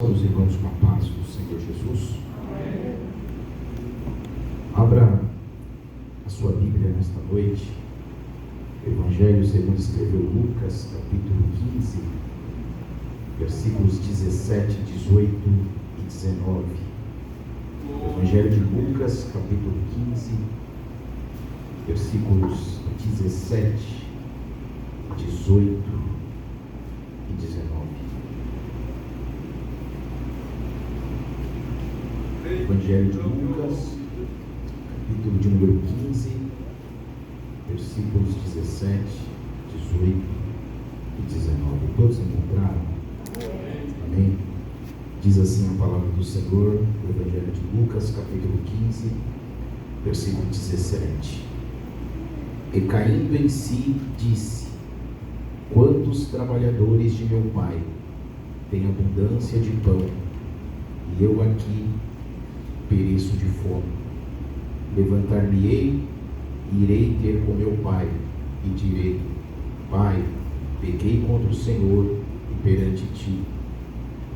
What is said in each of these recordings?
Os irmãos com a paz do Senhor Jesus. Abra a sua Bíblia nesta noite. Evangelho segundo escreveu Lucas, capítulo 15, versículos 17, 18 e 19. Evangelho de Lucas, capítulo 15, versículos 17, 18 e 19. Evangelho de Lucas, capítulo de número 15, versículos 17, 18 e 19. Todos encontraram? Amém? Diz assim a palavra do Senhor, o Evangelho de Lucas, capítulo 15, versículo 17. E caindo em si, disse: quantos trabalhadores de meu pai têm abundância de pão, e eu aqui pereço de fome. Levantar-me-ei e irei ter com meu pai, e direi: Pai, pequei contra o Senhor e perante ti.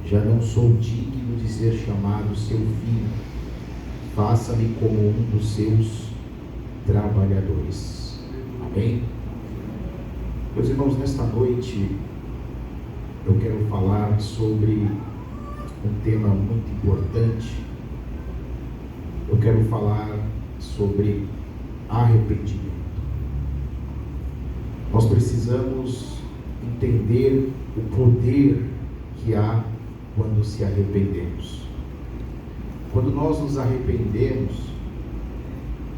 Já não sou digno de ser chamado seu filho. Faça-me como um dos seus trabalhadores. Amém? Meus irmãos, nesta noite eu quero falar sobre um tema muito importante. Eu quero falar sobre arrependimento. Nós precisamos entender o poder que há quando se arrependemos. Quando nós nos arrependemos,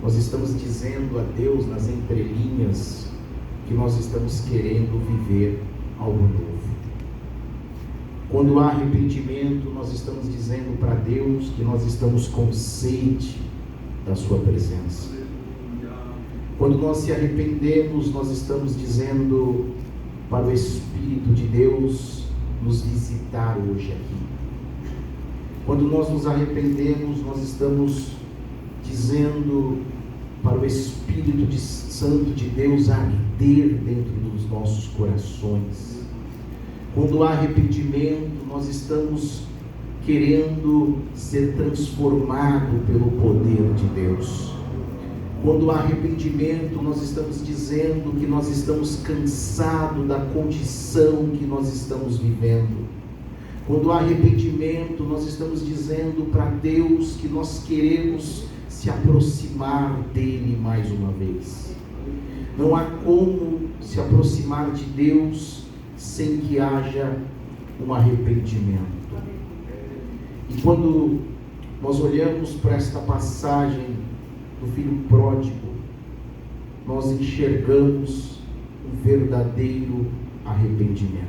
nós estamos dizendo a Deus nas entrelinhas que nós estamos querendo viver algo novo. Quando há arrependimento, nós estamos dizendo para Deus que nós estamos com sede da sua presença. Quando nós se arrependemos, nós estamos dizendo para o Espírito de Deus nos visitar hoje aqui. Quando nós nos arrependemos, nós estamos dizendo para o Espírito Santo de Deus arder dentro dos nossos corações. Quando há arrependimento, nós estamos querendo ser transformado pelo poder de Deus. Quando há arrependimento, nós estamos dizendo que nós estamos cansados da condição que nós estamos vivendo. Quando há arrependimento, nós estamos dizendo para Deus que nós queremos se aproximar dele mais uma vez. Não há como se aproximar de Deus sem que haja um arrependimento. E quando nós olhamos para esta passagem do filho pródigo, nós enxergamos um verdadeiro arrependimento.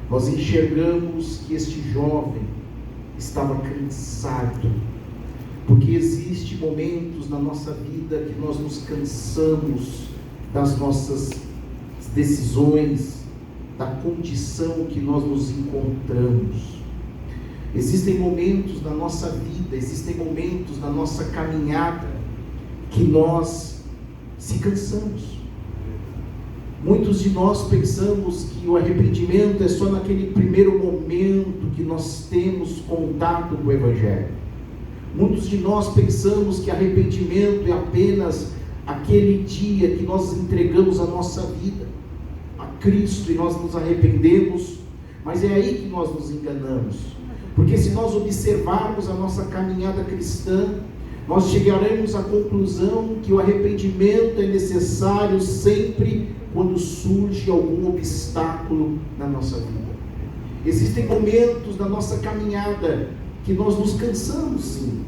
Nós enxergamos que este jovem estava cansado, porque existem momentos na nossa vida que nós nos cansamos das nossas decisões, da condição que nós nos encontramos. Existem momentos na nossa vida, existem momentos na nossa caminhada que nós se cansamos. Muitos de nós pensamos que o arrependimento é só naquele primeiro momento que nós temos contato com o Evangelho. Muitos de nós pensamos que arrependimento é apenas aquele dia que nós entregamos a nossa vida a Cristo e nós nos arrependemos, mas é aí que nós nos enganamos. Porque se nós observarmos a nossa caminhada cristã, nós chegaremos à conclusão que o arrependimento é necessário sempre quando surge algum obstáculo na nossa vida. Existem momentos da nossa caminhada que nós nos cansamos, sim.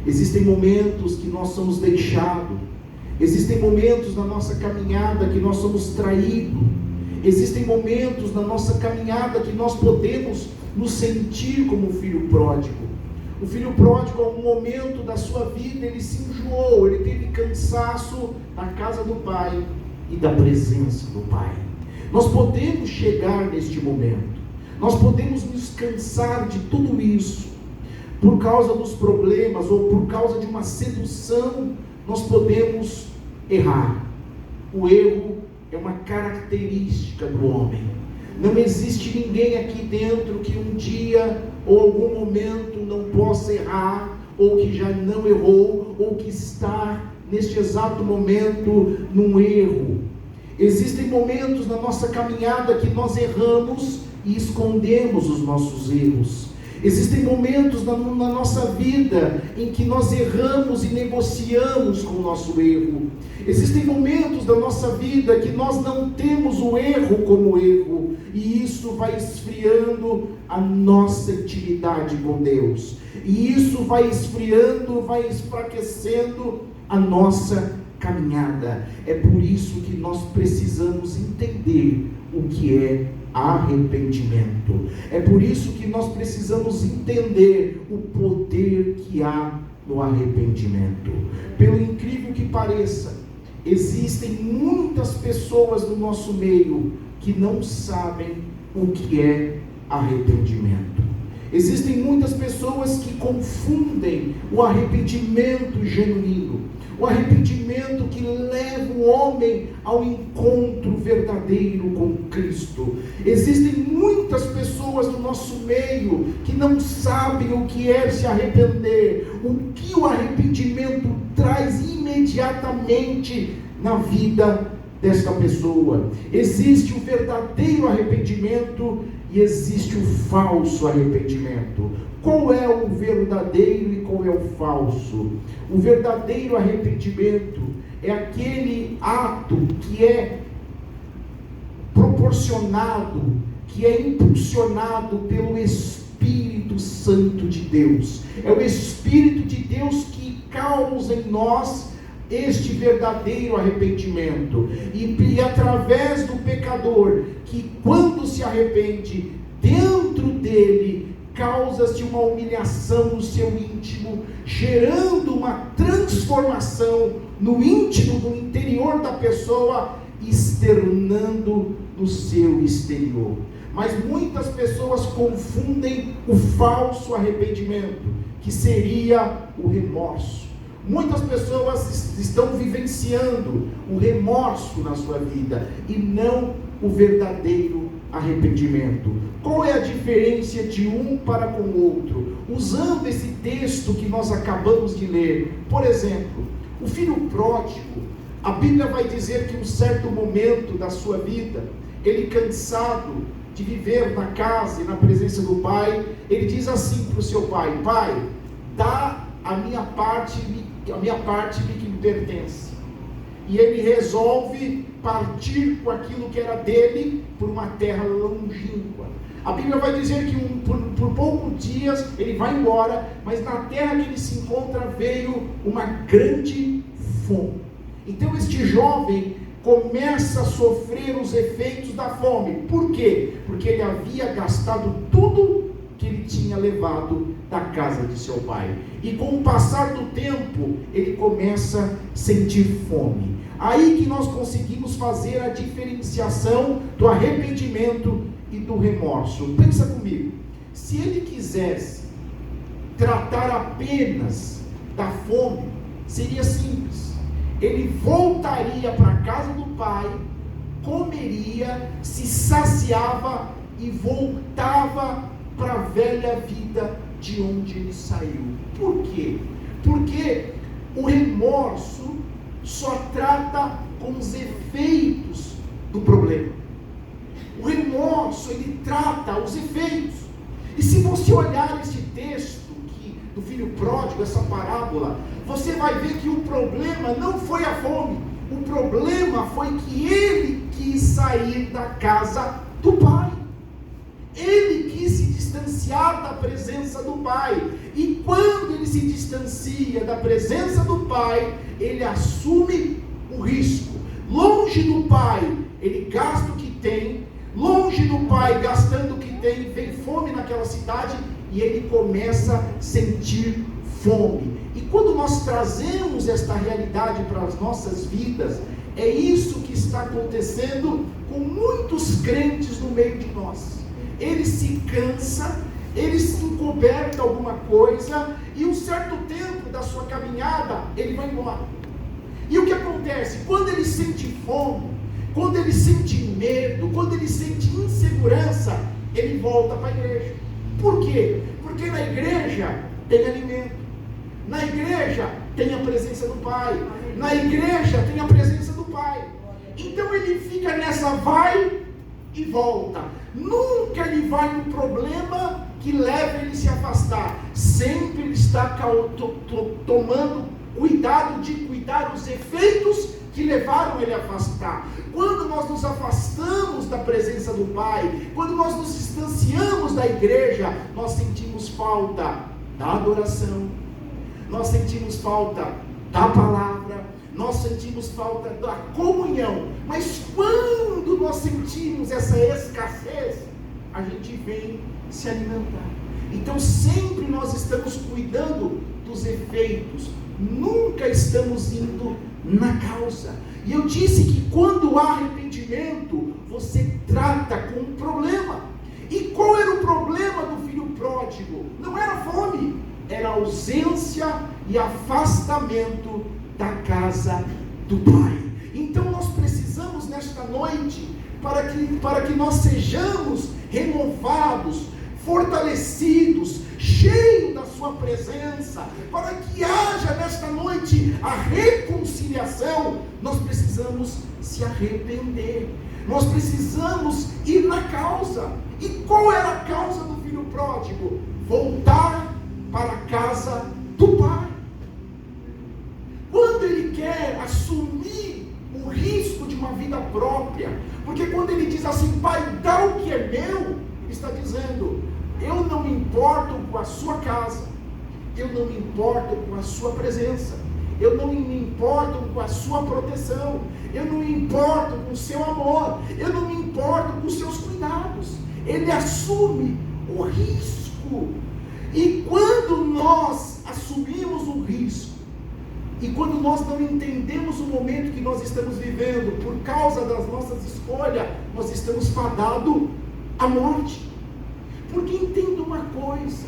Existem momentos que nós somos deixados. Existem momentos na nossa caminhada que nós somos traídos. Existem momentos na nossa caminhada que nós podemos nos sentir como um filho pródigo. O filho pródigo, em algum momento da sua vida, ele se enjoou, ele teve cansaço na casa do pai e da presença do pai. Nós podemos chegar neste momento, nós podemos nos cansar de tudo isso, por causa dos problemas ou por causa de uma sedução, nós podemos errar. O erro é uma característica do homem. Não existe ninguém aqui dentro que um dia ou algum momento não possa errar, ou que já não errou, ou que está neste exato momento num erro. Existem momentos na nossa caminhada que nós erramos e escondemos os nossos erros. Existem momentos na nossa vida em que nós erramos e negociamos com o nosso erro. Existem momentos da nossa vida que nós não temos o erro como erro, e isso vai esfriando a nossa intimidade com Deus, e isso vai esfriando, vai enfraquecendo a nossa caminhada. É por isso que nós precisamos entender o que é arrependimento. É por isso que nós precisamos entender o poder que há no arrependimento. Pelo incrível que pareça, existem muitas pessoas no nosso meio que não sabem o que é arrependimento. Existem muitas pessoas que confundem o arrependimento genuíno, o arrependimento que leva o homem ao encontro verdadeiro com Cristo. Existem muitas pessoas no nosso meio que não sabem o que é se arrepender, o que o arrependimento traz imediatamente na vida desta pessoa. Existe o verdadeiro arrependimento e existe o falso arrependimento. Qual é o verdadeiro e qual é o falso? O verdadeiro arrependimento é aquele ato que é proporcionado, que é impulsionado pelo Espírito Santo de Deus. É o Espírito de Deus que causa em nós este verdadeiro arrependimento, e através do pecador, que quando se arrepende, dentro dele causa-se uma humilhação no seu íntimo, gerando uma transformação no íntimo, no interior da pessoa, externando no seu exterior. Mas muitas pessoas confundem o falso arrependimento, que seria o remorso. Muitas pessoas estão vivenciando o remorso na sua vida e não o verdadeiro arrependimento. Qual é a diferença de um para com o outro? Usando esse texto que nós acabamos de ler, por exemplo, o filho pródigo, a Bíblia vai dizer que em um certo momento da sua vida, ele cansado de viver na casa e na presença do pai, ele diz assim para o seu pai: pai, dá a minha parte que me pertence. E ele resolve partir com aquilo que era dele por uma terra longínqua. A Bíblia vai dizer que por poucos dias ele vai embora, mas na terra que ele se encontra veio uma grande fome. Então este jovem começa a sofrer os efeitos da fome. Por quê? Porque ele havia gastado tudo que ele tinha levado da casa de seu pai, e com o passar do tempo ele começa a sentir fome. Aí que nós conseguimos fazer a diferenciação do arrependimento e do remorso. Pensa comigo, se ele quisesse tratar apenas da fome, seria simples. Ele voltaria para a casa do pai, comeria, se saciava e voltava para a velha vida de onde ele saiu. Por quê? Porque o remorso só trata com os efeitos do problema. O remorso, ele trata os efeitos. E se você olhar esse texto do filho pródigo, essa parábola, você vai ver que o problema não foi a fome. O problema foi que ele quis sair da casa do pai. Ele quis se distanciar da presença do pai. E quando ele se distancia da presença do pai, ele assume o risco. Longe do pai, ele gasta o que tem. Longe do pai, gastando o que tem, vem fome naquela cidade e ele começa a sentir fome. E quando nós trazemos esta realidade para as nossas vidas, é isso que está acontecendo com muitos crentes no meio de nós. Ele se cansa, ele se encoberta alguma coisa, e um certo tempo da sua caminhada, ele vai embora. E o que acontece? Quando ele sente fome, quando ele sente medo, quando ele sente insegurança, ele volta para a igreja. Por quê? Porque na igreja tem alimento, na igreja tem a presença do Pai, na igreja tem a presença do Pai. Então ele fica nessa vai e volta. Nunca ele vai no problema que leva ele a se afastar. Sempre ele está tomando cuidado de cuidar os efeitos que levaram ele a afastar. Quando nós nos afastamos da presença do Pai, quando nós nos distanciamos da igreja, nós sentimos falta da adoração, nós sentimos falta da palavra, nós sentimos falta da comunhão. Mas quando nós sentimos essa escassez, a gente vem se alimentar. Então sempre nós estamos cuidando dos efeitos, nunca estamos indo na causa. E eu disse que quando há arrependimento, você trata com um problema. E qual era o problema do filho pródigo? Não era fome, era ausência e afastamento da casa do Pai. Então nós precisamos nesta noite, para que nós sejamos renovados, fortalecidos, cheios da sua presença, para que haja nesta noite a reconciliação, nós precisamos se arrepender, nós precisamos ir na causa. E qual era a causa do filho pródigo? Voltar para a casa do Pai. Quando ele quer assumir o risco de uma vida própria, porque quando ele diz assim, Pai, dá o que é meu, ele está dizendo, eu não me importo com a sua casa, eu não me importo com a sua presença, eu não me importo com a sua proteção, eu não me importo com o seu amor, eu não me importo com os seus cuidados. Ele assume o risco. E quando nós assumimos o risco, e quando nós não entendemos o momento que nós estamos vivendo, por causa das nossas escolhas, nós estamos fadados à morte. Porque entenda uma coisa,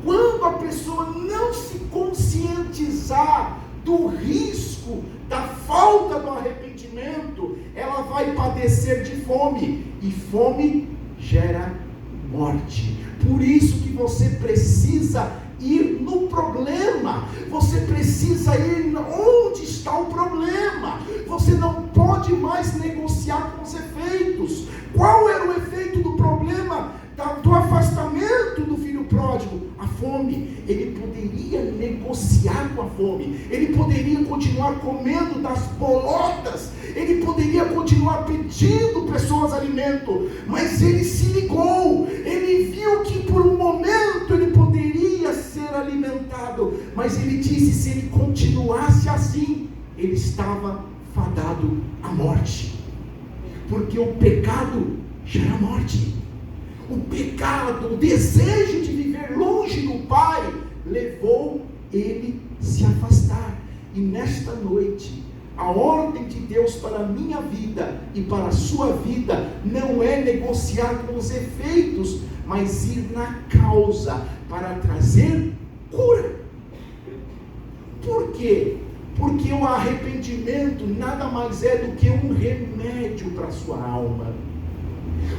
quando a pessoa não se conscientizar do risco, da falta do arrependimento, ela vai padecer de fome, e fome gera morte. Por isso que você precisa ir no problema, você precisa ir onde está o problema. Você não pode mais negociar com os efeitos. Qual era o efeito do problema, do afastamento do filho pródigo? A fome. Ele poderia negociar com a fome, ele poderia continuar comendo das bolotas, ele poderia continuar pedindo pessoas alimento, mas ele se ligou, ele viu que por um momento ele poderia ser alimentado, mas ele disse, se ele continuasse assim, ele estava fadado à morte, porque o pecado gera morte. O pecado, o desejo de viver longe do Pai, levou ele a se afastar. E nesta noite, a ordem de Deus para a minha vida e para a sua vida não é negociar com os efeitos, mas ir na causa para trazer cura. Por quê? Porque o arrependimento nada mais é do que um remédio para a sua alma.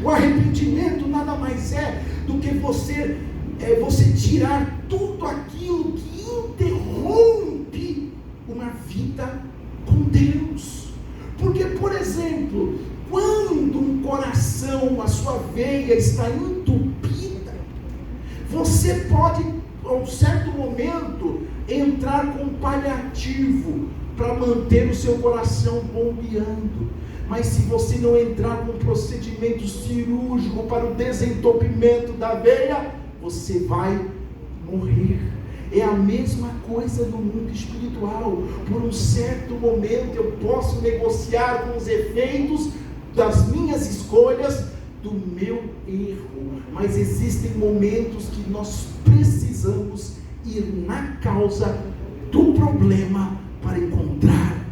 O arrependimento nada mais é do que você tirar tudo aquilo que interrompe uma vida com Deus. Porque, por exemplo, quando um coração, a sua veia está entupida, você pode, a um certo momento, entrar com paliativo para manter o seu coração bombeando. Mas se você não entrar com um procedimento cirúrgico para o desentupimento da veia, você vai morrer. É a mesma coisa no mundo espiritual. Por um certo momento eu posso negociar com os efeitos das minhas escolhas, do meu erro, mas existem momentos que nós precisamos ir na causa do problema para encontrar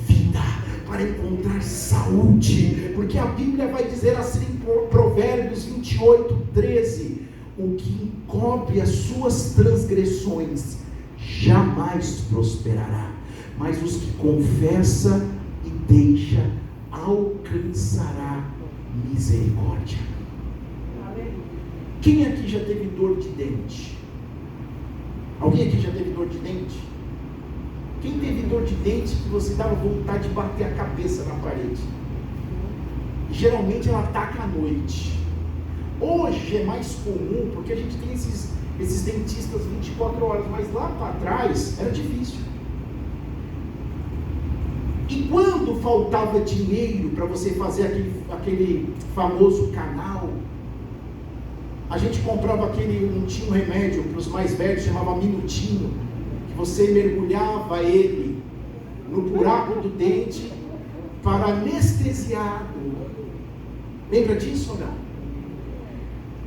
vida, para encontrar saúde, porque a Bíblia vai dizer assim em Provérbios 28:13, o que encobre as suas transgressões jamais prosperará, mas os que confessa e deixa alcançará misericórdia. Quem aqui já teve dor de dente? Alguém aqui já teve dor de dente? Quem teve dor de dente que você dava vontade de bater a cabeça na parede? Geralmente ela ataca à noite. Hoje é mais comum, porque a gente tem esses dentistas 24 horas, mas lá para trás era difícil. E quando faltava dinheiro para você fazer aquele famoso canal, a gente comprava tinha um remédio para os mais velhos, chamava Minutinho, que você mergulhava ele no buraco do dente para anestesiar a dor. Lembra disso ou não?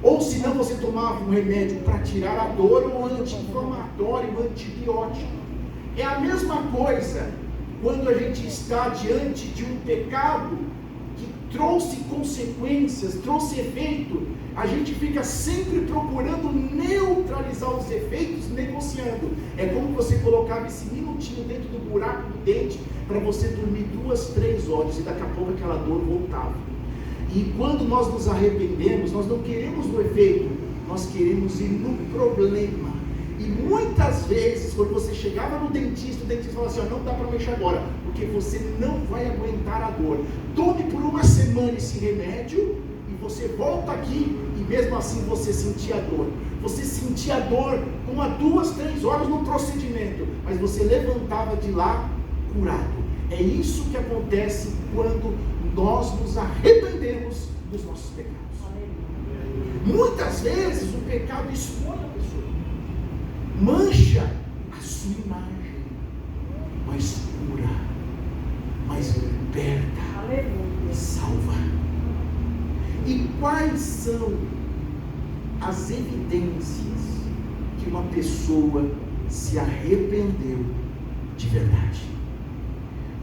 Ou se não, você tomava um remédio para tirar a dor, um anti-inflamatório, um antibiótico. É a mesma coisa quando a gente está diante de um pecado que trouxe consequências, trouxe efeito. A gente fica sempre procurando neutralizar os efeitos, negociando. É como você colocava esse minutinho dentro do buraco do dente para você dormir 2, 3 horas e daqui a pouco aquela dor voltava. E quando nós nos arrependemos, nós não queremos o efeito, nós queremos ir no problema. E muitas vezes, quando você chegava no dentista, o dentista falava assim: não dá para mexer agora, porque você não vai aguentar a dor. Tome por uma semana esse remédio e você volta aqui e mesmo assim você sentia dor. Você sentia dor 1, 2, 3 horas no procedimento, mas você levantava de lá curado. É isso que acontece quando nós nos arrependemos dos nossos pecados. Muitas vezes o pecado expõe a pessoa, mancha a sua imagem, mas cura, mas liberta, salva. E quais são as evidências que uma pessoa se arrependeu de verdade?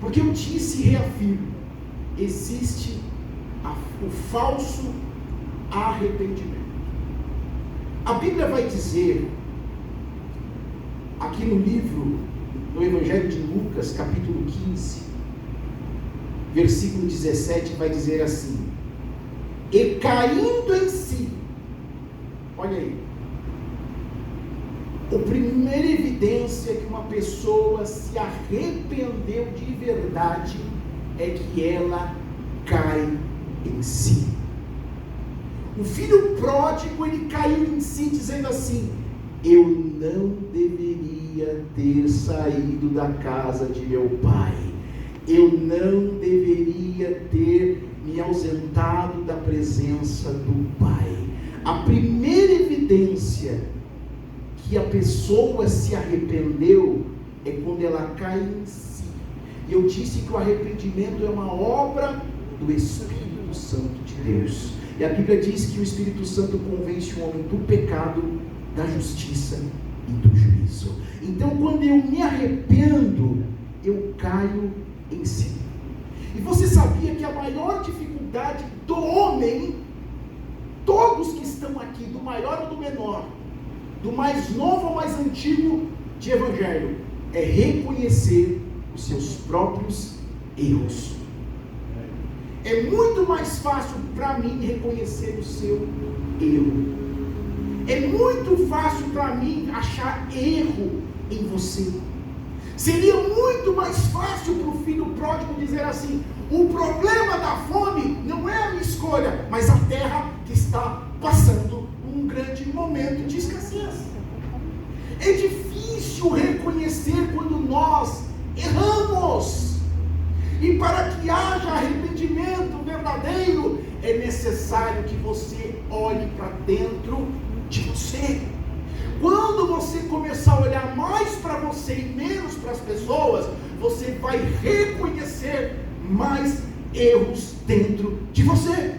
Porque eu disse e reafirmo, existe o falso arrependimento. A Bíblia vai dizer, aqui no livro, no Evangelho de Lucas, capítulo 15, versículo 17, vai dizer assim: e caindo em si, olha aí, a primeira evidência que uma pessoa se arrependeu de verdade é que ela cai em si. O filho pródigo, ele caiu em si dizendo assim: eu não deveria ter saído da casa de meu pai, eu não deveria ter me ausentado da presença do pai. A primeira evidência que a pessoa se arrependeu é quando ela cai em si. E eu disse que o arrependimento é uma obra do Espírito Santo de Deus. E a Bíblia diz que o Espírito Santo convence o homem do pecado, da justiça e do juízo. Então, quando eu me arrependo, eu caio em si. E você sabia que a maior dificuldade do homem, todos que estão aqui, do maior ou do menor, do mais novo ao mais antigo de evangelho, é reconhecer os seus próprios erros. É muito mais fácil para mim reconhecer o seu erro. É muito fácil para mim achar erro em você. Seria muito mais fácil para o filho pródigo dizer assim: o problema da fome não é a minha escolha, mas a terra que está passando um grande momento de escassez. É difícil reconhecer quando nós erramos. E para que haja arrependimento verdadeiro, é necessário que você olhe para dentro de você. Quando você começar a olhar mais para você e menos para as pessoas, você vai reconhecer mais erros dentro de você.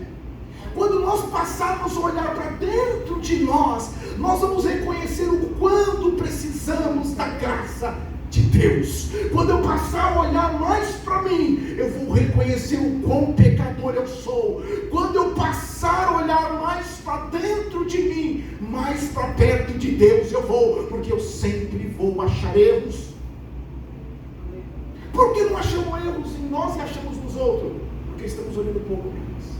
Quando nós passarmos a olhar para dentro de nós, nós vamos reconhecer o quanto precisamos da graça de Deus. Quando eu passar a olhar mais para mim, eu vou reconhecer o quão pecador eu sou. Quando eu passar a olhar mais para dentro de mim, mais para perto de Deus eu vou, porque eu sempre vou achar erros. Por que não achamos erros em nós e achamos nos outros? porque estamos olhando pouco para isso.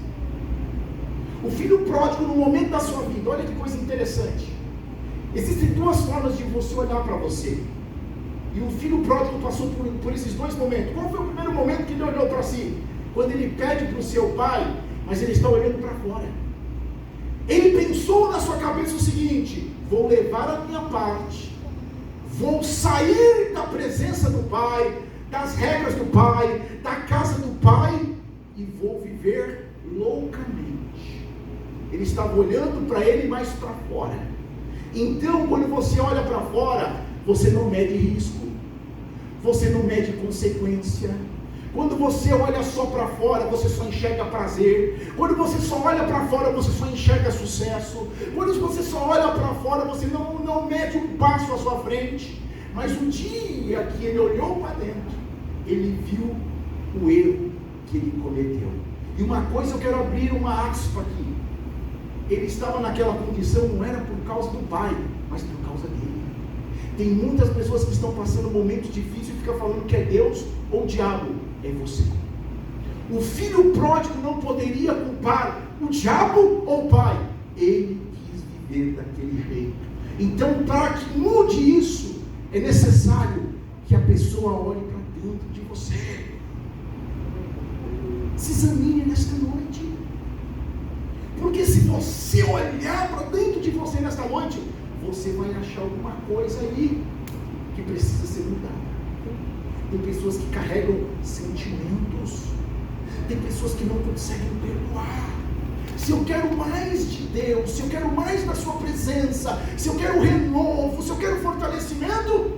O filho pródigo, no momento da sua vida, olha que coisa interessante. Existem duas formas de você olhar para você. E o filho pródigo passou por esses dois momentos. Qual foi o primeiro momento que ele olhou para si? Quando ele pede para o seu pai, mas ele está olhando para fora. Ele pensou na sua cabeça o seguinte: vou levar a minha parte, vou sair da presença do pai, das regras do pai, da casa do pai, e vou viver loucamente. Ele estava olhando para ele mais para fora. Então, quando você olha para fora, você não mede risco, você não mede consequência. Quando você olha só para fora, você só enxerga prazer. Quando você só olha para fora, você só enxerga sucesso. Quando você só olha para fora, você não mede um passo à sua frente. Mas o dia que ele olhou para dentro, ele viu o erro que ele cometeu. E uma coisa, eu quero abrir uma aspa aqui. Ele estava naquela condição, não era por causa do pai, mas por causa dele. Tem muitas pessoas que estão passando momentos difíceis e ficam falando que é Deus ou o diabo. É você. O filho pródigo não poderia culpar o diabo ou o pai. Ele quis viver daquele jeito. Então, para que mude isso, é necessário que a pessoa olhe para dentro de você. Se examine nesta noite. Porque se você olhar para dentro de você nesta noite, você vai achar alguma coisa aí que precisa ser mudada. Tem pessoas que carregam sentimentos. Tem pessoas que não conseguem perdoar. Se eu quero mais de Deus, se eu quero mais da sua presença, se eu quero renovo, se eu quero fortalecimento,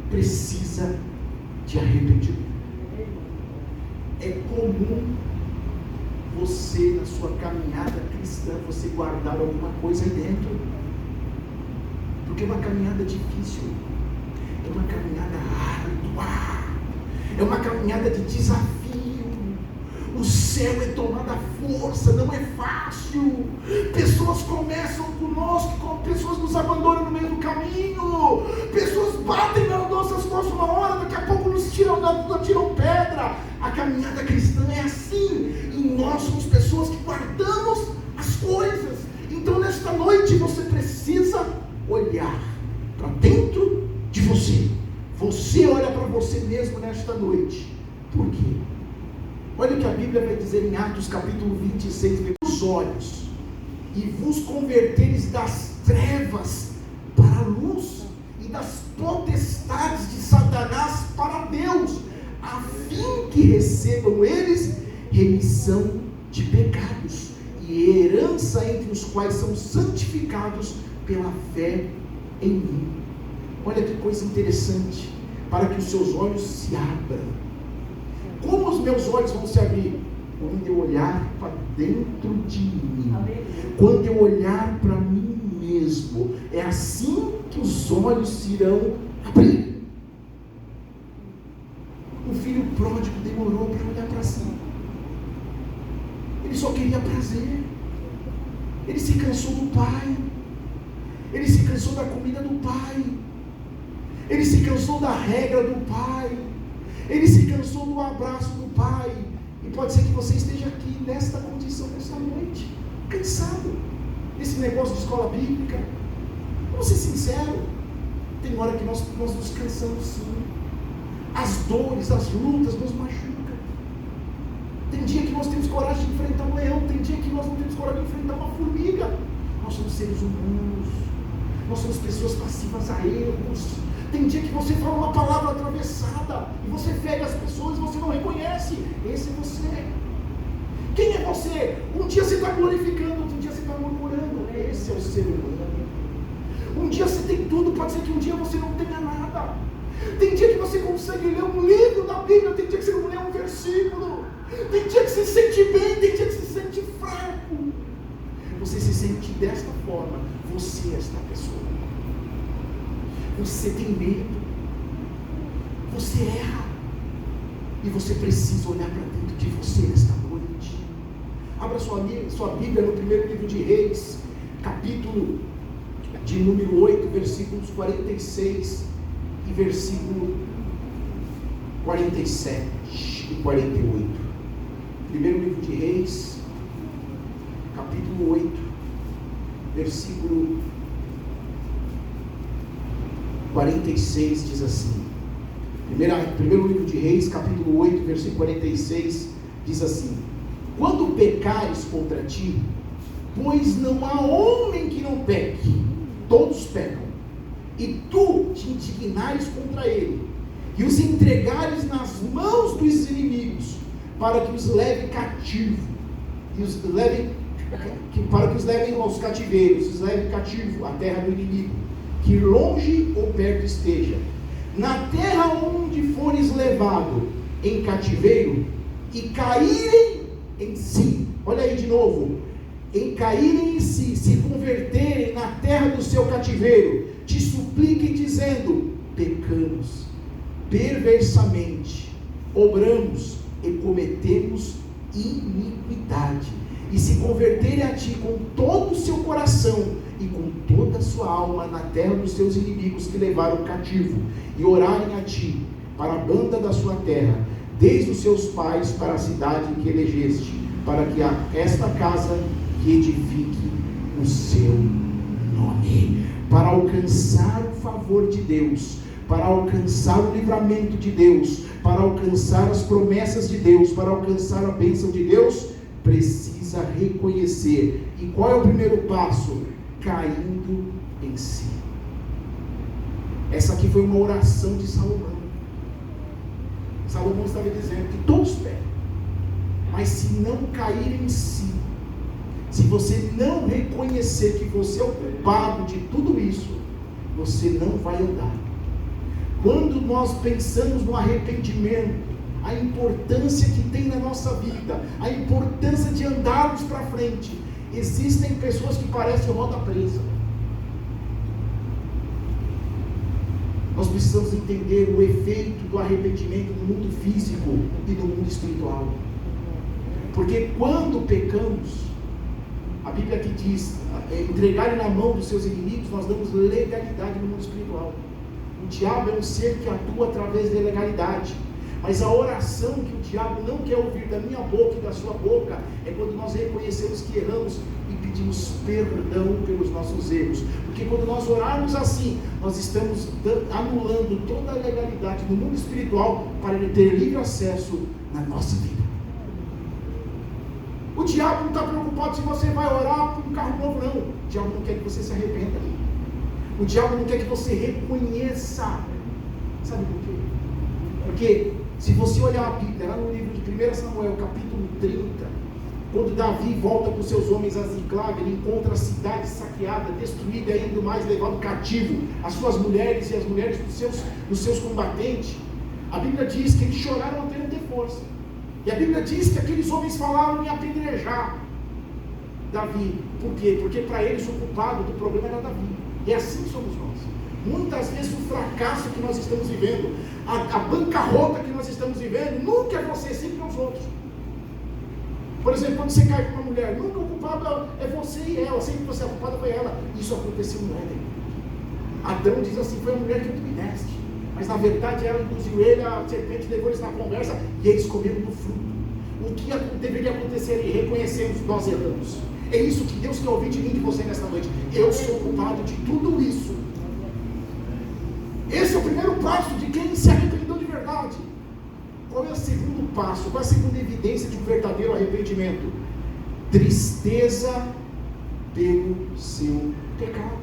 precisa de arrependimento. É comum você, na sua caminhada cristã, você guardar alguma coisa aí dentro. Porque é uma caminhada difícil. É uma caminhada árdua. É uma caminhada de desafio. O céu é tomada força, não é fácil. Pessoas começam conosco, pessoas nos abandonam no meio do caminho. Pessoas batem nas nossas costas uma hora, daqui a pouco nos tiram pedra. A caminhada cristã é assim. E nós somos pessoas que guardamos as coisas. Então nesta noite você precisa olhar para dentro de você. Você olha para você mesmo nesta noite. Por quê? Olha o que a Bíblia vai dizer em Atos capítulo 26, os olhos, e vos converteres das trevas para a luz, e das potestades de Satanás para Deus, a fim que recebam eles remissão de pecados, e herança entre os quais são santificados pela fé em mim. Olha que coisa interessante, para que os seus olhos se abram. Como os meus olhos vão se abrir? Quando eu olhar para dentro de mim. Quando eu olhar para mim mesmo. É assim que os olhos se irão abrir. O filho pródigo demorou para olhar para si. Ele só queria prazer. Ele se cansou do pai. Ele se cansou da comida do pai. Ele se cansou da regra do pai. Ele se cansou do abraço do pai. E pode ser que você esteja aqui nesta condição, nesta noite, cansado desse negócio de escola bíblica. Vamos ser sinceros, tem hora que nós nos cansamos sim. As dores, as lutas nos machucam. Tem dia que nós temos coragem de enfrentar um leão, tem dia que nós não temos coragem de enfrentar uma formiga. Nós somos seres humanos, nós somos pessoas passivas a erros. Tem dia que você fala uma palavra atravessada e você fere as pessoas e você não reconhece. Esse é você. Quem é você? Um dia você está glorificando, outro dia você está murmurando. Esse é o ser humano. Um dia você tem tudo, pode ser que um dia você não tenha nada. Tem dia que você consegue ler um livro da Bíblia, tem dia que você não lê um versículo. Tem dia que você se sente bem, tem dia que você se sente fraco. Você se sente desta forma, você é esta pessoa. Você tem medo, você erra, e você precisa olhar para dentro de você nesta noite. Abra sua Bíblia no primeiro livro de Reis, capítulo de número 8, versículos 46 e versículo 47 e 48. Primeiro livro de Reis, capítulo 8, versículo 46, diz assim. Primeiro livro de Reis, capítulo 8, versículo 46, diz assim: quando pecares contra ti, pois não há homem que não peque, todos pecam, e tu te indignares contra ele, e os entregares nas mãos dos inimigos, para que os leve cativo, para que os levem aos cativeiros, os leve cativo à terra do inimigo, que longe ou perto esteja. Na terra onde fores levado em cativeiro, e caírem em si, olha aí de novo, em caírem em si, se converterem na terra do seu cativeiro, te supliquem dizendo: pecamos perversamente, obramos e cometemos iniquidade, e se converterem a ti com todo o seu coração e com toda a sua alma na terra dos seus inimigos que levaram cativo, e orarem a ti para a banda da sua terra, desde os seus pais para a cidade que elegeste, para que esta casa que edifique o seu nome, para alcançar o favor de Deus, para alcançar o livramento de Deus, para alcançar as promessas de Deus, para alcançar a bênção de Deus, precisa reconhecer. E qual é o primeiro passo? Caindo em si. Essa aqui foi uma oração de Salomão. Salomão estava dizendo que todos pecam, mas se não cair em si, se você não reconhecer que você é o culpado de tudo isso, você não vai andar. Quando nós pensamos no arrependimento, a importância que tem na nossa vida, a importância de andarmos para frente, existem pessoas que parecem roda presa. Nós precisamos entender o efeito do arrependimento no mundo físico e no mundo espiritual. Porque quando pecamos, a Bíblia aqui diz, entregarem na mão dos seus inimigos, nós damos legalidade no mundo espiritual. O diabo é um ser que atua através da legalidade. Mas a oração que o diabo não quer ouvir da minha boca e da sua boca é quando nós reconhecemos que erramos e pedimos perdão pelos nossos erros. Porque quando nós orarmos assim, nós estamos anulando toda a legalidade no mundo espiritual para ele ter livre acesso na nossa vida. O diabo não está preocupado se você vai orar por um carro novo, não. O diabo não quer que você se arrependa. O diabo não quer que você reconheça. Sabe por quê? Porque se você olhar a Bíblia, lá no livro de 1 Samuel, capítulo 30, quando Davi volta com seus homens a Ziclag, ele encontra a cidade saqueada, destruída e ainda mais levado cativo, as suas mulheres e as mulheres dos seus combatentes. A Bíblia diz que eles choraram até não ter força. E a Bíblia diz que aqueles homens falaram em apedrejar Davi. Por quê? Porque para eles o culpado do problema era Davi. E assim somos nós. Muitas vezes o fracasso que nós estamos vivendo, a bancarrota que nós estamos vivendo, nunca é você, sempre é os outros. Por exemplo, quando você cai com uma mulher, nunca o culpado é você e ela, sempre você é culpada foi ela. Isso aconteceu no Éden. Adão diz assim: foi a mulher que tu me deste. Mas na verdade ela induziu ele, a serpente levou eles na conversa e eles comeram do fruto. O que deveria acontecer ali? Reconhecemos, nós erramos. É isso que Deus quer ouvir de mim e de você nesta noite. Eu sou culpado de tudo isso. Esse é o primeiro passo de quem se arrependeu de verdade. Qual é o segundo passo? Qual é a segunda evidência de um verdadeiro arrependimento? Tristeza pelo seu pecado.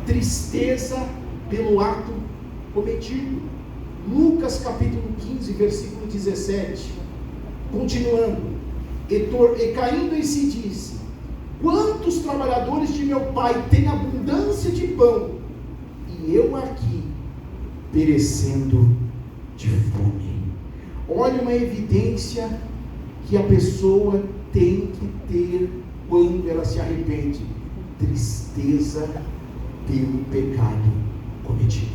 Tristeza pelo ato cometido. Lucas capítulo 15, versículo 17. Continuando. E caindo em si disse: quantos trabalhadores de meu pai têm abundância de pão, e eu aqui perecendo de fome. Olha uma evidência que a pessoa tem que ter quando ela se arrepende: tristeza pelo pecado cometido.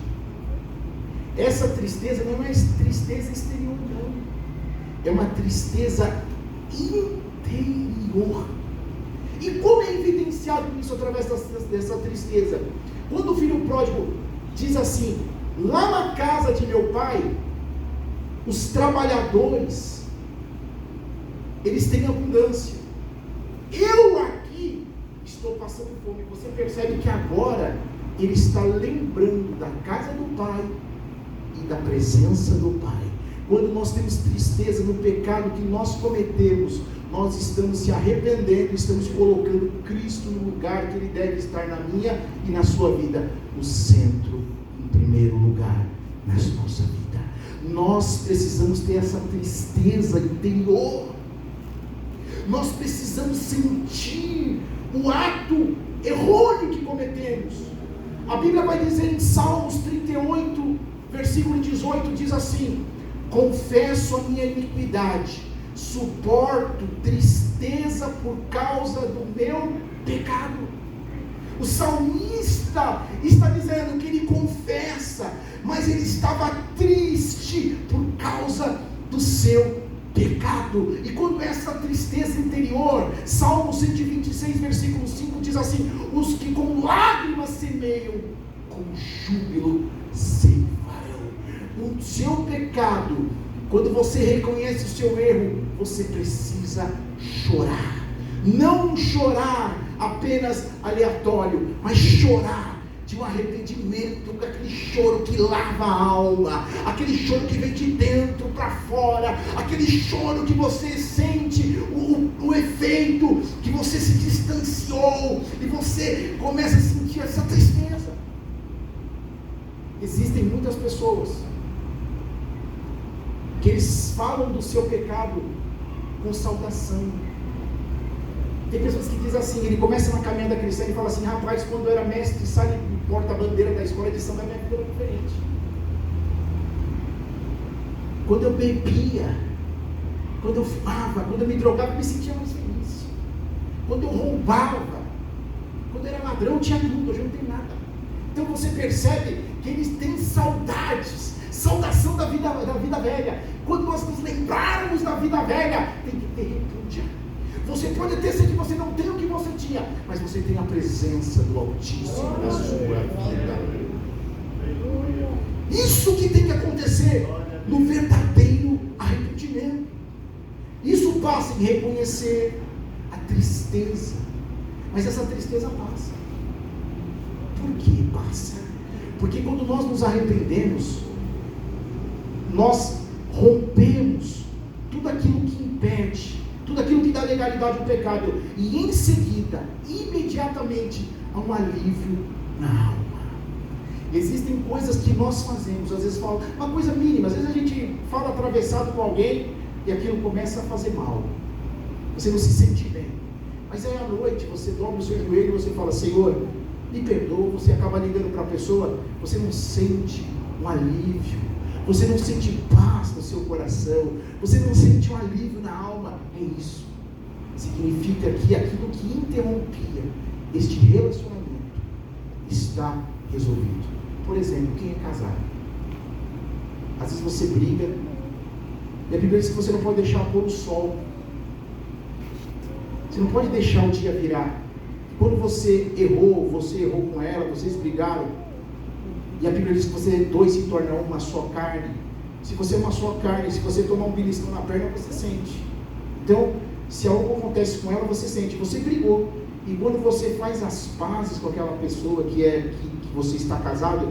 Essa tristeza não é tristeza exterior, não. É uma tristeza interior. E como é evidenciado isso através dessa tristeza? Quando o filho pródigo diz assim: lá na casa de meu pai, os trabalhadores eles têm abundância. Eu aqui estou passando fome. Você percebe que agora ele está lembrando da casa do Pai e da presença do Pai. Quando nós temos tristeza no pecado que nós cometemos, nós estamos se arrependendo, estamos colocando Cristo no lugar que Ele deve estar na minha e na sua vida, no centro, em primeiro lugar, na nossa vida. Nós precisamos ter essa tristeza interior, nós precisamos sentir o ato errôneo que cometemos. A Bíblia vai dizer em Salmos 38, versículo 18, diz assim: confesso a minha iniquidade, suporto tristeza por causa do meu pecado. O salmista está dizendo que ele confessa, mas ele estava triste por causa do seu pecado. E quando essa tristeza interior, Salmo 126, versículo 5 diz assim: os que com lágrimas semeiam, com júbilo ceifarão. O seu pecado, quando você reconhece o seu erro, você precisa chorar. Não chorar apenas aleatório, mas chorar de um arrependimento, aquele choro que lava a alma, aquele choro que vem de dentro para fora, aquele choro que você sente o efeito, que você se distanciou e você começa a sentir essa tristeza. Existem muitas pessoas que eles falam do seu pecado com saudação. Tem pessoas que dizem assim, ele começa na caminhada cristã e fala assim: rapaz, quando eu era mestre, sai porta-bandeira da escola de samba, minha vida era diferente. Quando eu bebia, quando eu fumava, quando eu me drogava, eu me sentia mais feliz. Quando eu roubava, quando eu era ladrão, eu tinha tudo, hoje eu não tenho nada. Então você percebe que eles têm saudades, saudação da vida velha. Quando nós nos lembrarmos da vida velha, tem que ter repúdia. Você pode ter certeza que você não tem o que você tinha, mas você tem a presença do Altíssimo na sua vida. Isso que tem que acontecer no verdadeiro arrependimento. Isso passa em reconhecer a tristeza, mas essa tristeza passa. Por que passa? Porque quando nós nos arrependemos, nós rompemos tudo aquilo que impede, tudo aquilo que dá legalidade ao pecado, e em seguida, imediatamente, há um alívio na alma. Existem coisas que nós fazemos, às vezes fala uma coisa mínima, às vezes a gente fala atravessado com alguém e aquilo começa a fazer mal, você não se sente bem, mas aí à noite você dobra o seu joelho e você fala: Senhor, me perdoa. Você acaba ligando para a pessoa, você não sente um alívio, você não sente paz no seu coração, você não sente um alívio na alma. É isso. Significa que aquilo que interrompia este relacionamento está resolvido. Por exemplo, quem é casado, às vezes você briga, e a Bíblia diz que você não pode deixar pôr o sol, você não pode deixar o dia virar. Quando você errou com ela, vocês brigaram, e a Bíblia diz que você dois se tornam uma só carne. Se você é uma só carne, se você tomar um beliscão na perna, você sente. Então, se algo acontece com ela, você sente. Você brigou, e quando você faz as pazes com aquela pessoa que você está casado,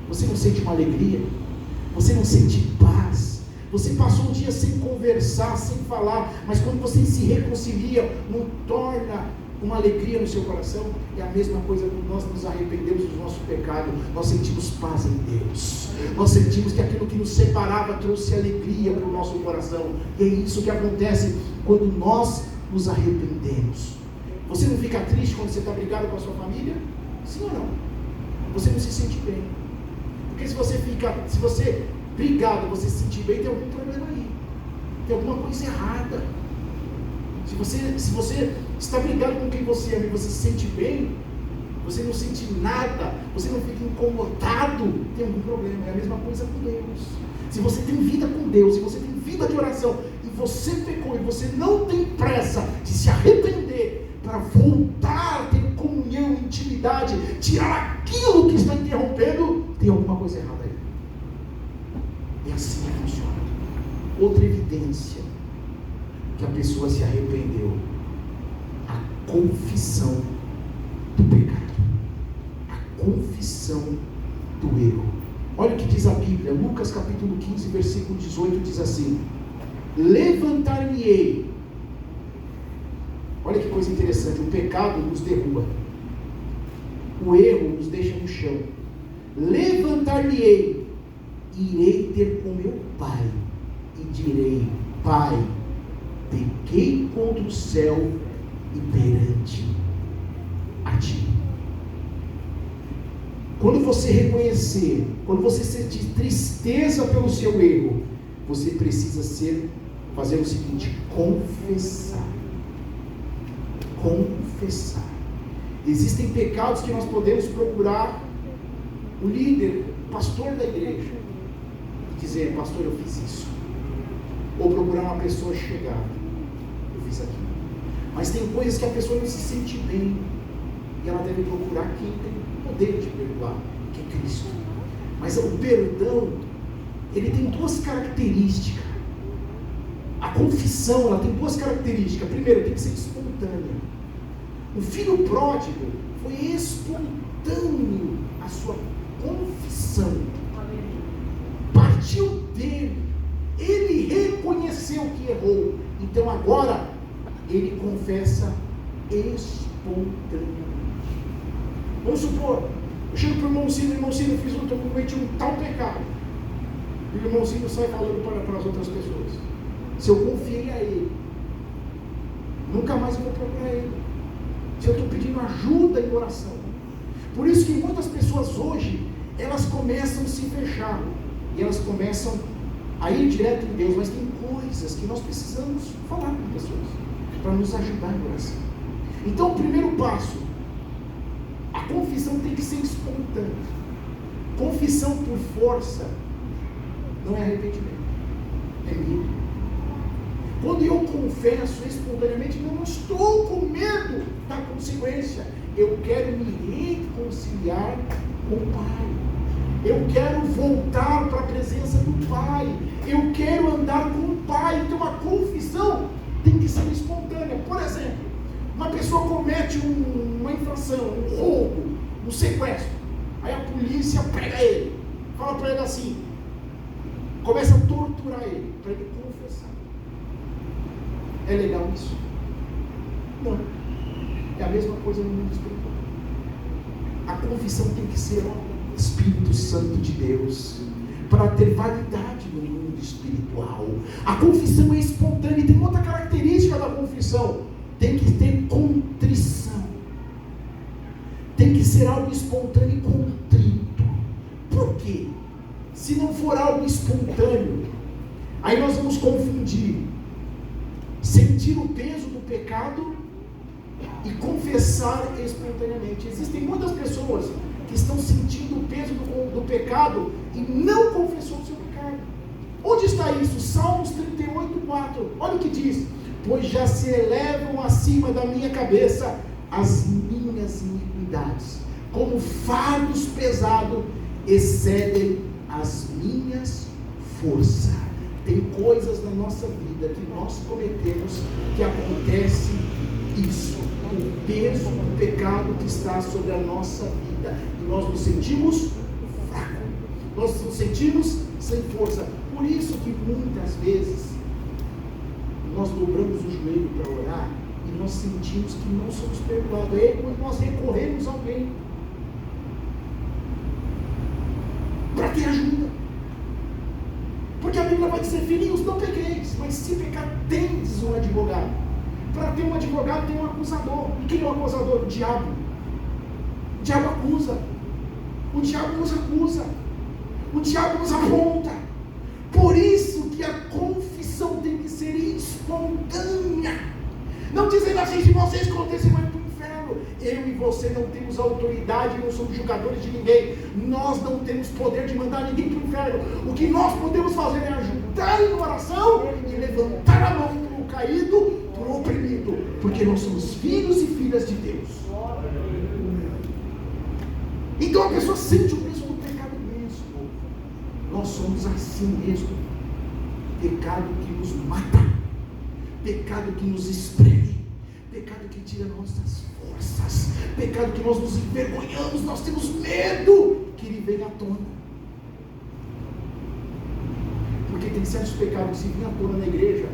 você não sente uma alegria, você não sente paz. Você passou um dia sem conversar, sem falar, mas quando você se reconcilia, não torna uma alegria no seu coração. É a mesma coisa quando nós nos arrependemos do nosso pecado, nós sentimos paz em Deus, nós sentimos que aquilo que nos separava trouxe alegria para o nosso coração, e é isso que acontece quando nós nos arrependemos. Você não fica triste quando você está brigado com a sua família? Sim ou não? Você não se sente bem, porque se você brigado, você se sentir bem, tem algum problema aí, tem alguma coisa errada. Se você está brigado com quem você ama e você se sente bem, você não sente nada, você não fica incomodado, tem algum problema. É a mesma coisa com Deus. Se você tem vida com Deus, se você tem vida de oração, e você pecou, e você não tem pressa de se arrepender para voltar a ter comunhão, intimidade, tirar aquilo que está interrompendo, tem alguma coisa errada aí. É assim que funciona. Outra evidência que a pessoa se arrependeu? A confissão do pecado, a confissão do erro. Olha o que diz a Bíblia, Lucas capítulo 15, versículo 18, diz assim: levantar-me-ei. Olha que coisa interessante, o pecado nos derruba, o erro nos deixa no chão. Levantar-me-ei, irei ter com meu pai, e direi: Pai, pequei contra o céu e perante a ti. Quando você reconhecer, quando você sentir tristeza pelo seu erro, você precisa fazer o seguinte: confessar. Confessar. Existem pecados que nós podemos procurar o líder, o pastor da igreja, e dizer: pastor, eu fiz isso. Ou procurar uma pessoa chegada: eu fiz aquilo. Mas tem coisas que a pessoa não se sente bem, e ela deve procurar quem tem poder de perdoar, que é Cristo. Mas o perdão, ele tem duas características. A confissão, ela tem duas características. Primeiro, tem que ser espontânea. O filho pródigo foi espontâneo a sua confissão. Partiu dele. Ele reconheceu que errou. Então agora ele confessa espontaneamente. Vamos supor, eu chego para o irmãozinho, eu cometi um tal pecado. E o irmãozinho sai falando para as outras pessoas. Se eu confiei a ele, nunca mais eu vou procurar ele. Se eu estou pedindo ajuda em oração. Por isso que muitas pessoas hoje, elas começam a se fechar. E elas começam a ir direto em Deus. Mas tem coisas que nós precisamos falar com pessoas, para nos ajudar em oração. Então o primeiro passo, a confissão tem que ser espontânea. Confissão por força não é arrependimento, é medo. Quando eu confesso espontaneamente, eu não estou com medo da consequência. Eu quero me reconciliar com o Pai. Eu quero voltar para a presença do Pai. Eu quero andar com o Pai. Então a confissão tem que ser espontânea. Por exemplo, uma pessoa comete uma infração, um roubo, um sequestro. Aí a polícia pega ele, fala para ele assim, começa a torturar ele, para ele confessar. É legal isso? Não. É a mesma coisa no mundo espiritual. A confissão tem que ser o Espírito Santo de Deus, para ter validade no mundo espiritual. A confissão é espontânea. E tem outra característica da confissão: tem que ter contrição. Tem que ser algo espontâneo e contrito. Por quê? Se não for algo espontâneo, aí nós vamos confundir sentir o peso do pecado e confessar espontaneamente. Existem muitas pessoas que estão sentindo o peso do pecado e não confessou o seu pecado. Onde está isso? Salmos 38:4. Olha o que diz: pois já se elevam acima da minha cabeça as minhas iniquidades, como fardos pesados excedem as minhas forças. Tem coisas na nossa vida que nós cometemos que acontece isso, o peso do pecado que está sobre a nossa vida, e nós nos sentimos fracos, nós nos sentimos sem força. Por isso que muitas vezes nós dobramos o joelho para orar e nós sentimos que não somos perdoados. É quando nós recorremos a alguém para ter ajuda. Porque a Bíblia vai dizer: filhinhos, não pequeis, mas se pecar, tendes um advogado. Para ter um advogado tem um acusador. E quem é o acusador? O diabo. O diabo acusa. O diabo nos acusa. O diabo nos aponta. Por isso que a confissão tem que ser espontânea. Não dizendo assim: se você esconder, você vai para o inferno. Eu e você não temos autoridade, não somos julgadores de ninguém. Nós não temos poder de mandar ninguém para o inferno. O que nós podemos fazer é ajudar em oração e levantar a mão para o caído, para o oprimido, porque nós somos filhos e filhas de Deus. Então a pessoa sente o peso do pecado mesmo. Nós somos assim mesmo. Pecado que nos mata. pecado que nos espreme, pecado que tira nossas forças, pecado que nós nos envergonhamos, nós temos medo que ele venha à tona. Porque tem certos pecados que se vir à tona na igreja,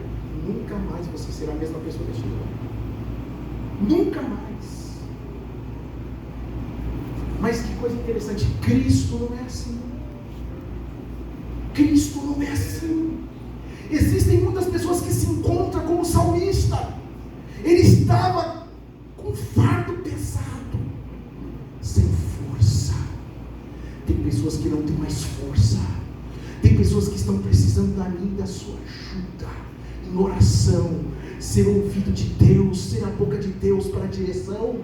nunca mais você será a mesma pessoa da sua vida. Nunca mais. Mas que coisa interessante, Cristo não é assim. Cristo não é assim. Existem muitas pessoas que se encontram com o salmista. Ele estava com um fardo pesado, sem força. Tem pessoas que não têm mais força. Tem pessoas que estão precisando da minha e da sua ajuda, em oração, ser ouvido de Deus, ser a boca de Deus para a direção.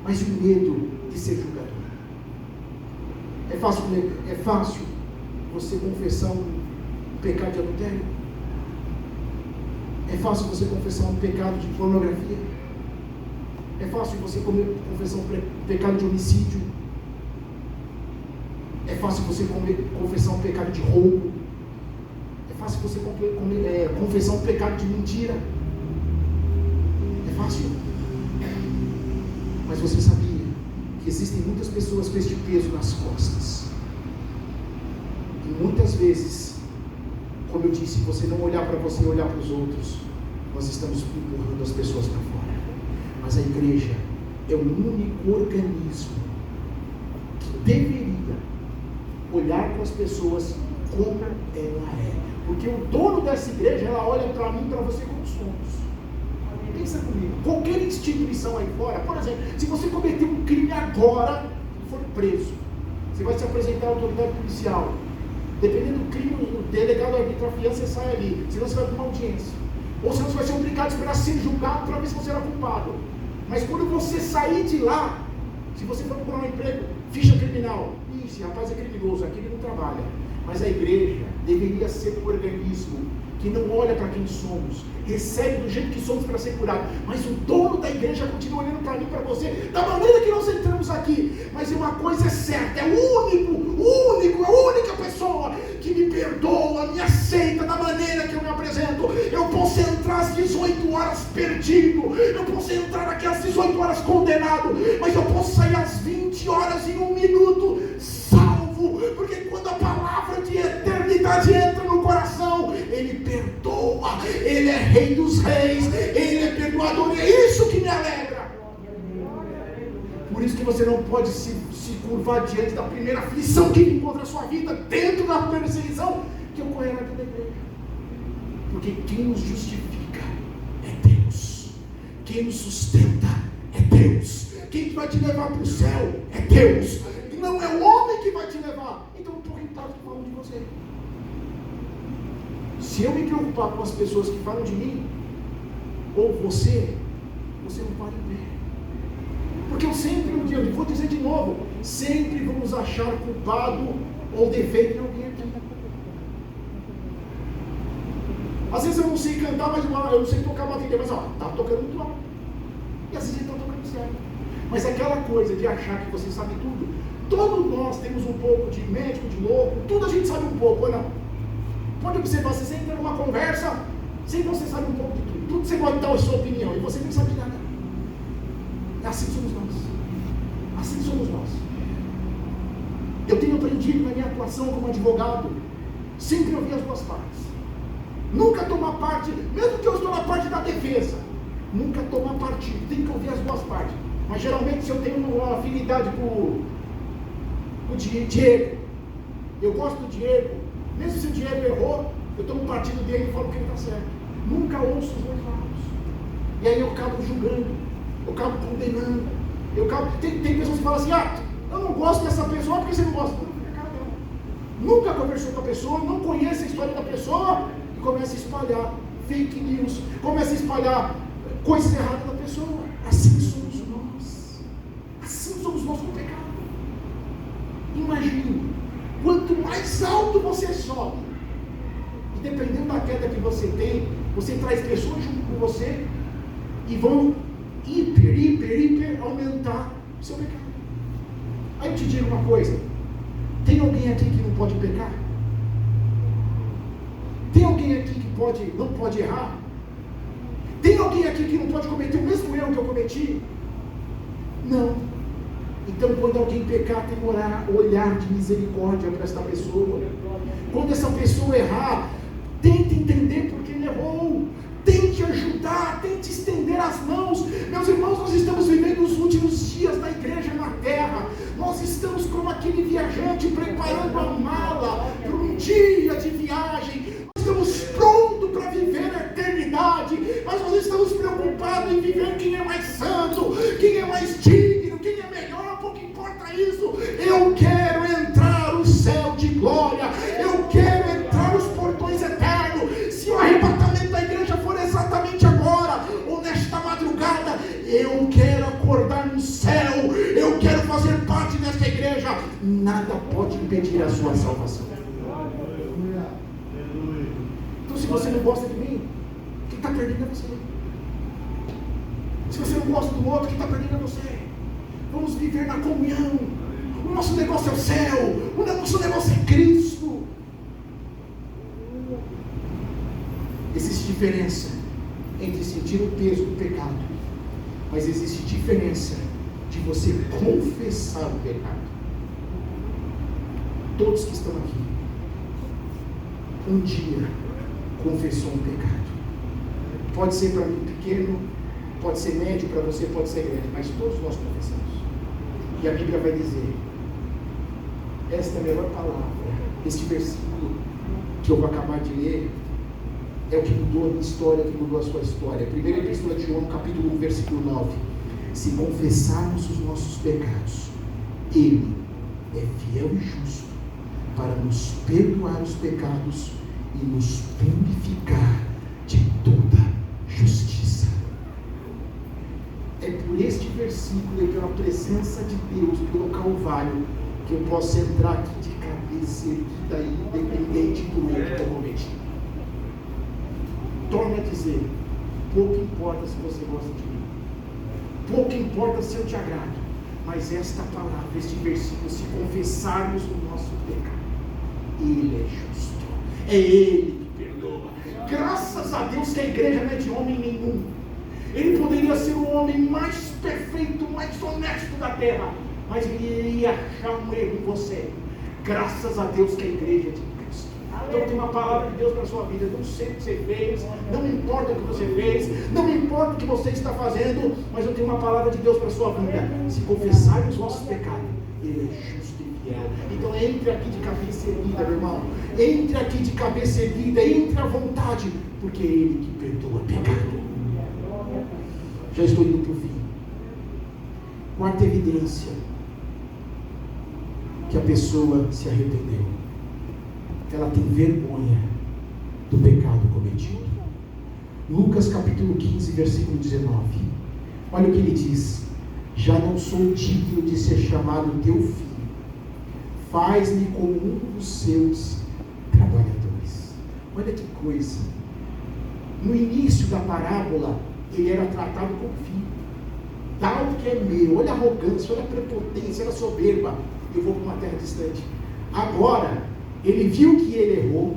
Mas o medo de ser julgador. É fácil você confessar um pecado de adultério? É fácil você confessar um pecado de pornografia? É fácil você confessar um pecado de homicídio? É fácil você confessar um pecado de roubo? É fácil você confessar um pecado de mentira? É fácil? Mas você sabia que existem muitas pessoas com este peso nas costas? E muitas vezes, como eu disse, você não olhar para você e olhar para os outros, nós estamos empurrando as pessoas para fora. Mas a igreja é o único organismo que deveria olhar para as pessoas como ela é. Porque o dono dessa igreja, ela olha para mim e para você como somos. Pensa comigo, qualquer instituição aí fora, por exemplo, se você cometer um crime agora e for preso, você vai se apresentar à autoridade policial. Dependendo do crime, o delegado arbitra a fiança e sai ali, senão você vai para uma audiência. Ou senão você vai ser obrigado a esperar ser julgado para ver se você era culpado. Mas quando você sair de lá, se você for procurar um emprego, ficha criminal, esse rapaz é criminoso, aqui ele não trabalha. Mas a igreja deveria ser um organismo que não olha para quem somos, recebe do jeito que somos para ser curado, mas o dono da igreja continua olhando para mim e para você, da maneira que nós entramos aqui. Mas uma coisa é certa, é a única pessoa que me perdoa, me aceita da maneira que eu me apresento. Eu posso entrar às 18 horas perdido, eu posso entrar aqui às 18 horas condenado, mas eu posso sair às 20 horas em 1 minuto salvo, porque quando a palavra de eternidade entra no coração, Ele perdoa, Ele é Rei dos Reis, Ele é perdoador, e é isso que me alegra. Por isso que você não pode se curvar diante da primeira aflição que encontra a sua vida, dentro da perseguição que ocorrerá dentro da igreja. Porque quem nos justifica é Deus, quem nos sustenta é Deus, quem vai te levar para o céu é Deus, não é o homem que vai te levar. Então não estou irritado que falam de você. Se eu me preocupar com as pessoas que falam de mim, ou você não para em pé. Porque eu vou dizer de novo, sempre vamos achar culpado ou defeito em alguém aqui. Às vezes eu não sei cantar, mas eu não sei tocar bateria, mas está tocando muito alto. E às vezes ele está tocando certo. Mas aquela coisa de achar que você sabe tudo, todos nós temos um pouco de médico, de louco, tudo a gente sabe um pouco, ou não? Pode observar, você entra numa conversa, sempre você sabe um pouco de tudo. Tudo você pode dar a sua opinião, e você nem sabe de nada. Assim somos nós. Assim somos nós. Eu tenho aprendido na minha atuação como advogado, sempre ouvir as duas partes. Nunca tomar parte, mesmo que eu estou na parte da defesa, nunca tomar partido, tem que ouvir as duas partes. Mas geralmente se eu tenho uma afinidade com o Diego, eu gosto do Diego, mesmo se o Diego errou, eu tomo partido dele e falo que ele está certo. Nunca ouço os dois lados. E aí eu acabo julgando, eu acabo condenando, tem pessoas que falam assim, eu não gosto dessa pessoa, porque você não gosta? Nunca conversou com a pessoa, não conhece a história da pessoa, e começa a espalhar fake news, começa a espalhar coisas erradas da pessoa. Assim somos nós. Assim somos nós com o pecado. Imagine, quanto mais alto você sobe, e dependendo da queda que você tem, você traz pessoas junto com você, e vão hiper aumentar o seu pecado. Aí eu te digo uma coisa, tem alguém aqui que não pode pecar? Tem alguém aqui que não pode errar? Tem alguém aqui que não pode cometer o mesmo erro que eu cometi? Não. Então, quando alguém pecar, tem que olhar de misericórdia para esta pessoa. Quando essa pessoa errar, tente entender porque ele errou. Tente ajudar, tente estender as mãos. Meus irmãos, nós estamos vivendo os últimos dias da igreja na terra. Nós estamos como aquele viajante preparando a mala para um dia de viagem. Nós estamos prontos para viver a eternidade, mas nós estamos preocupados em viver quem é mais santo, quem é mais digno, quem é melhor. Pouco importa isso. Eu quero entrar no céu de glória. Eu quero entrar nos portões eternos. Se o arrebatamento da igreja for exatamente agora, ou nesta madrugada, eu quero acordar no céu. Eu quero fazer parte desta igreja. Nada pode impedir a sua salvação. Então, se você não gosta de mim, quem está perdendo é você. Se você não gosta do outro, quem está perdendo é você. Vamos viver na comunhão. O nosso negócio é o céu. O nosso negócio é Cristo. Existe diferença entre sentir o peso do pecado, mas existe diferença de você confessar o pecado. Todos que estão aqui, um dia confessou um pecado. Pode ser para mim pequeno, pode ser médio para você, pode ser grande, mas todos nós confessamos. E a Bíblia vai dizer, esta é a melhor palavra, este versículo que eu vou acabar de ler, é o que mudou a minha história, que mudou a sua história. Primeira Epístola de João, capítulo 1, versículo 9. Se confessarmos os nossos pecados, Ele é fiel e justo para nos perdoar os pecados e nos purificar de toda justiça. É por este versículo e pela presença de Deus, pelo Calvário, que eu posso entrar aqui de cabeça erguida, independente do erro que eu cometi. Torno a dizer, pouco importa se você gosta de mim, pouco importa se eu te agrado, mas esta palavra, este versículo, se confessarmos o nosso pecado, Ele é justo, é Ele que perdoa. Graças a Deus que a igreja não é de homem nenhum. Ele poderia ser o homem mais perfeito, mais honesto da terra, mas ele iria achar um erro em você. Graças a Deus que a igreja é de Cristo. Então tem uma palavra de Deus para a sua vida. Não sei o que você fez, não importa o que você fez, não importa o que você está fazendo, mas eu tenho uma palavra de Deus para a sua vida. Se confessarmos os nossos pecados, Ele é justo e fiel. Então entre aqui de cabeça erguida, meu irmão. Entre aqui de cabeça erguida, entre à vontade, porque é Ele que perdoa pecado. Já estou indo para o fim. Quarta evidência que a pessoa se arrependeu. Ela tem vergonha do pecado cometido. Lucas capítulo 15, versículo 19. Olha o que ele diz: já não sou digno de ser chamado teu filho, faz-me como um dos seus trabalhadores. Olha que coisa. No início da parábola, ele era tratado como filho. Dá o que é meu. Olha a arrogância, olha a prepotência, olha a soberba. Eu vou para uma terra distante. Agora, ele viu que ele errou.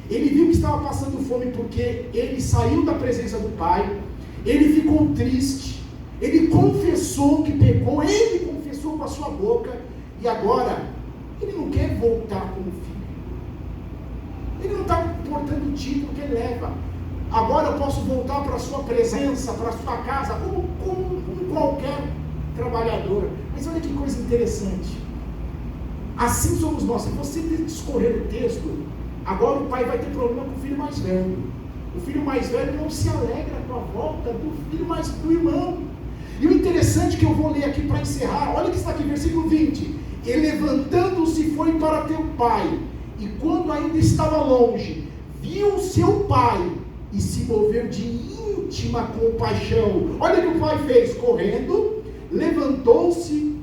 Ele viu que estava passando fome porque ele saiu da presença do Pai. Ele ficou triste. Ele confessou que pecou. Ele confessou com a sua boca. E agora, ele não quer voltar como filho. Ele não está importando o título que ele leva. Agora eu posso voltar para a sua presença, para a sua casa, como qualquer trabalhador. Mas olha que coisa interessante. Assim somos nós. Se você discorrer o texto, agora o pai vai ter problema com o filho mais velho. O filho mais velho não se alegra com a volta do filho mais do irmão. E o interessante que eu vou ler aqui para encerrar, olha que está aqui, versículo 20. E levantando-se foi para teu pai, e quando ainda estava longe, viu seu pai, e se moveu de íntima compaixão. Olha o que o pai fez, correndo, levantou-se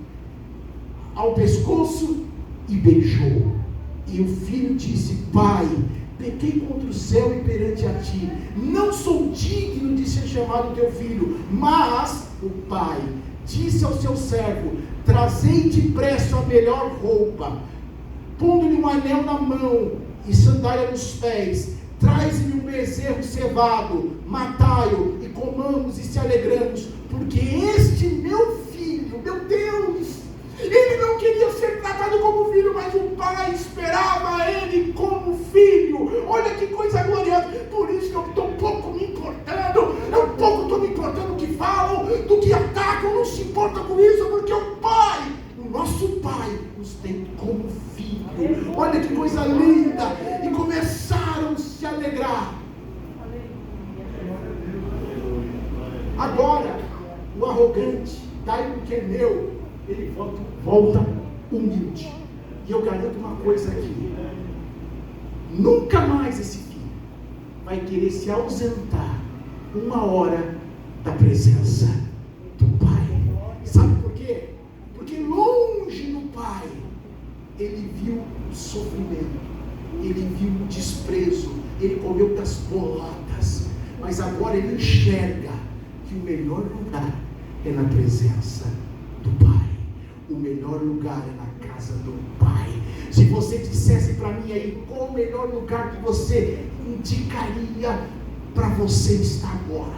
ao pescoço e beijou. E o filho disse: pai, pequei contra o céu e perante a ti, não sou digno de ser chamado teu filho. Mas o pai disse ao seu servo: trazei depressa a melhor roupa, pondo-lhe um anel na mão e sandália nos pés, Traz-me um bezerro cevado, matai-o e comamos e se alegramos, porque este meu filho, meu Deus, ele não queria ser tratado como filho, mas o pai esperava ele como filho. Olha que coisa gloriosa. Por isso que eu estou pouco me importando, eu pouco estou me importando do que falam, do que atacam, não se importa com isso, porque o pai, o nosso pai, nos tem como filho. Olha que coisa linda. E começaram a se alegrar. Agora, o arrogante, dai o que é meu, ele volta humilde. E eu garanto uma coisa aqui: nunca mais esse filho vai querer se ausentar uma hora da presença do pai. Sabe por quê? Porque longe do pai ele viu o sofrimento, ele viu o desprezo, ele comeu das bolotas, mas agora ele enxerga que o melhor lugar é na presença do pai. O melhor lugar é na casa do pai. Se você dissesse para mim aí qual o melhor lugar que você indicaria para você estar agora,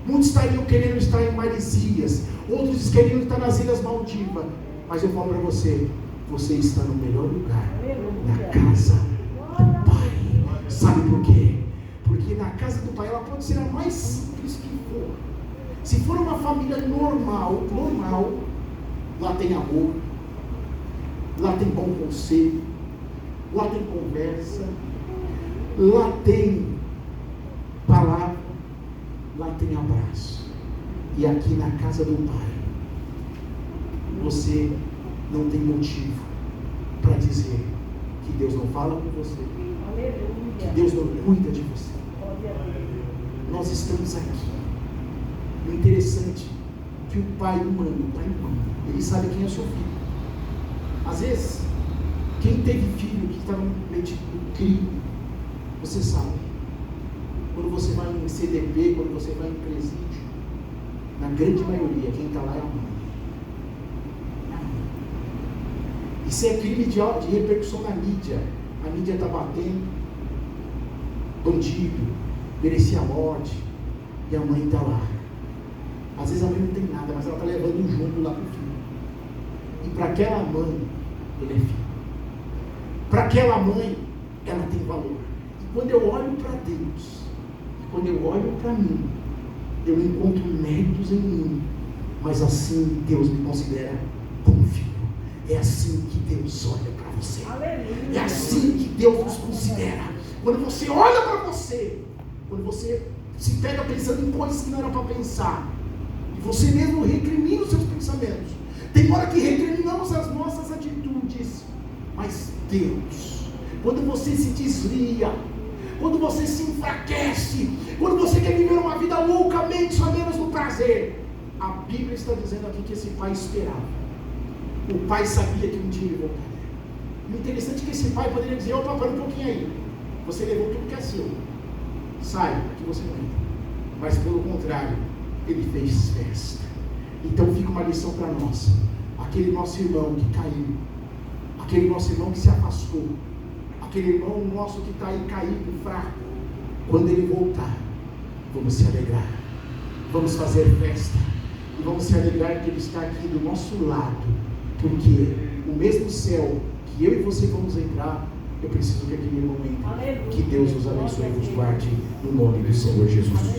muitos estariam querendo estar em Maresias, outros queriam estar nas Ilhas Maldivas, mas eu falo para você, você está no melhor lugar, na casa do pai. Sabe por quê? Porque na casa do pai ela pode ser a mais simples que for. Se for uma família normal, lá tem amor, lá tem bom conselho, lá tem conversa, lá tem palavra, lá tem abraço. E aqui na casa do pai, você não tem motivo para dizer que Deus não fala com você, que Deus não cuida de você. Nós estamos aqui. O interessante é que o pai humano, ele sabe quem é seu filho. Às vezes, quem teve filho que estava metido no crime, você sabe. Quando você vai em CDP, quando você vai em presídio, na grande maioria, quem está lá é a mãe. Isso é crime de repercussão na mídia. A mídia está batendo, bandido, merecia a morte, e a mãe está lá. Às vezes a mãe não tem nada, mas ela está levando junto lá para o filho. E para aquela mãe, ele é filho. Para aquela mãe, ela tem valor. E quando eu olho para Deus, e quando eu olho para mim, eu não encontro méritos em mim, mas assim Deus me considera como filho. É assim que Deus olha para você. Aleluia. É assim que Deus nos considera. Quando você olha para você, quando você se pega pensando em coisas que não era para pensar, e você mesmo recrimina os seus pensamentos. Tem hora que recriminamos as nossas atitudes, mas Deus, quando você se desvia, quando você se enfraquece, quando você quer viver uma vida loucamente só menos no prazer, a Bíblia está dizendo aqui que esse pai esperava. O pai sabia que um dia ele voltaria. O interessante é que esse pai poderia dizer: opa, para um pouquinho aí, você levou tudo que é seu, sai, aqui você não entra. Mas pelo contrário, ele fez festa. Então fica uma lição para nós. Aquele nosso irmão que caiu, aquele nosso irmão que se afastou, aquele irmão nosso que está aí caído, fraco, quando ele voltar, vamos se alegrar, vamos fazer festa, e vamos se alegrar que ele está aqui do nosso lado, porque o mesmo céu que eu e você vamos entrar, eu preciso que aquele irmão entre. Que Deus nos abençoe e nos guarde no nome do Senhor Jesus.